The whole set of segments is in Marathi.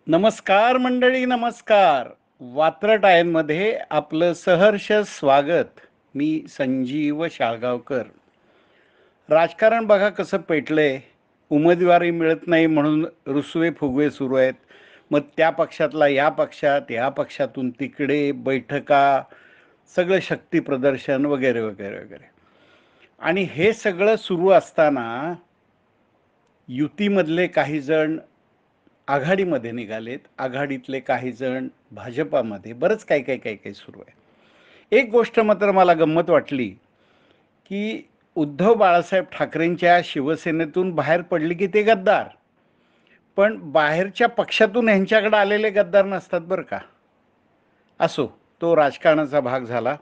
नमस्कार मंडळी, नमस्कार. वात्रटायांमध्ये आपलं सहर्ष स्वागत. मी संजीव शाळगावकर. राजकारण बघा कसं पेटलंय. उमेदवारी मिळत नाही म्हणून रुसवे फुगवे सुरू आहेत. मग त्या पक्षातला या पक्षात, या पक्षातून तिकडे बैठका, सगळं शक्ती प्रदर्शन वगैरे वगैरे वगैरे. आणि हे सगळं सुरू असताना युतीमधले काही जण आघाडीमध्ये निघालेत, आघाडीतले काही जण भाजपामध्ये, बरंच काही काही काही काही सुरू आहे. एक गोष्ट मात्र मला गंमत वाटली, की उद्धव बाळासाहेब ठाकरेंच्या शिवसेनेतून बाहेर पडले की ते गद्दार, पण बाहेरच्या पक्षातून ह्यांच्याकडे आलेले गद्दार नसतात बरं का. असो, तो राजकारणाचा भाग झाला.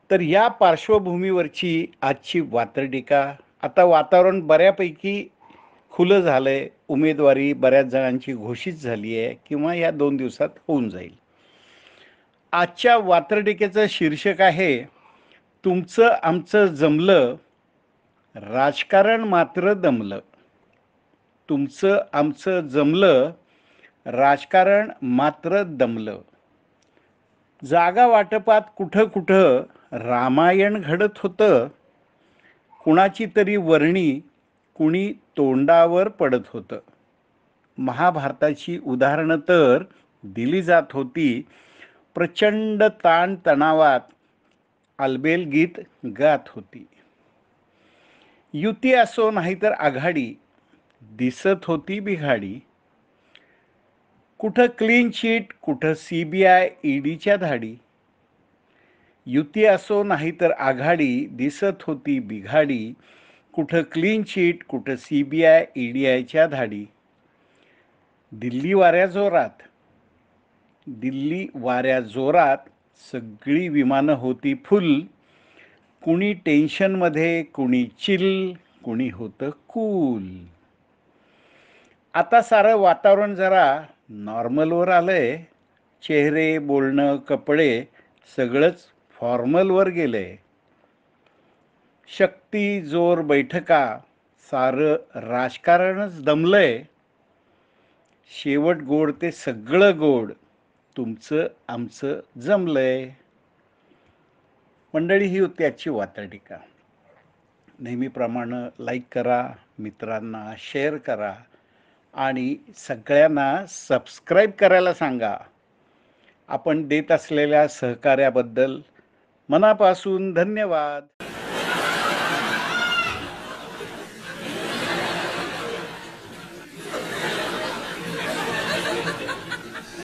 तर या पार्श्वभूमीवरची आजची वात्रटिका. आता वातावरण बऱ्यापैकी खुलं झालंय. उमेदवारी बऱ्याच जणांची घोषित झाली आहे किंवा या 2 दिवसात होऊन जाईल. आजच्या वात्रटिकेचं शीर्षक आहे, तुमचं आमचं जमलं, राजकारण मात्र दमलं. तुमचं आमचं जमलं, राजकारण मात्र दमलं. जागा वाटपात कुठं कुठं रामायण घडत होतं. कुणाची तरी वर्णी कुणी तोंडावर पडत होतं. महाभारताची उदाहरणं तर दिली जात होती. प्रचंड ताणतणावात आलबेल गीत गात होती. युती असो नाहीतर आघाडी, दिसत होती बिघाडी. कुठं क्लीन चिट, कुठं CBI ईडीच्या धाडी. युती असो नाहीतर आघाडी, दिसत होती बिघाडी. कुठं क्लीन चिट, कुठं CBI ईडीच्या धाडी. दिल्ली वाऱ्या जोरात, दिल्ली वाऱ्या जोरात सगळी विमानं होती फुल. कुणी टेन्शनमध्ये, कुणी चिल, कुणी होतं कूल. आता सारं वातावरण जरा नॉर्मलवर आलंय. चेहरे, बोलणं, कपडे सगळंच फॉर्मलवर गेलंय. शक्ती, जोर, बैठका, सारं राजकारणच दमलंय. शेवट गोड ते सगळं गोड, तुमचं आमचं जमलंय. मंडळी, ही होती आजची वात्रटिका. नेहमीप्रमाणे लाईक करा, मित्रांना शेअर करा आणि सगळ्यांना सबस्क्राईब करायला सांगा. आपण देत असलेल्या सहकार्याबद्दल मनापासून धन्यवाद.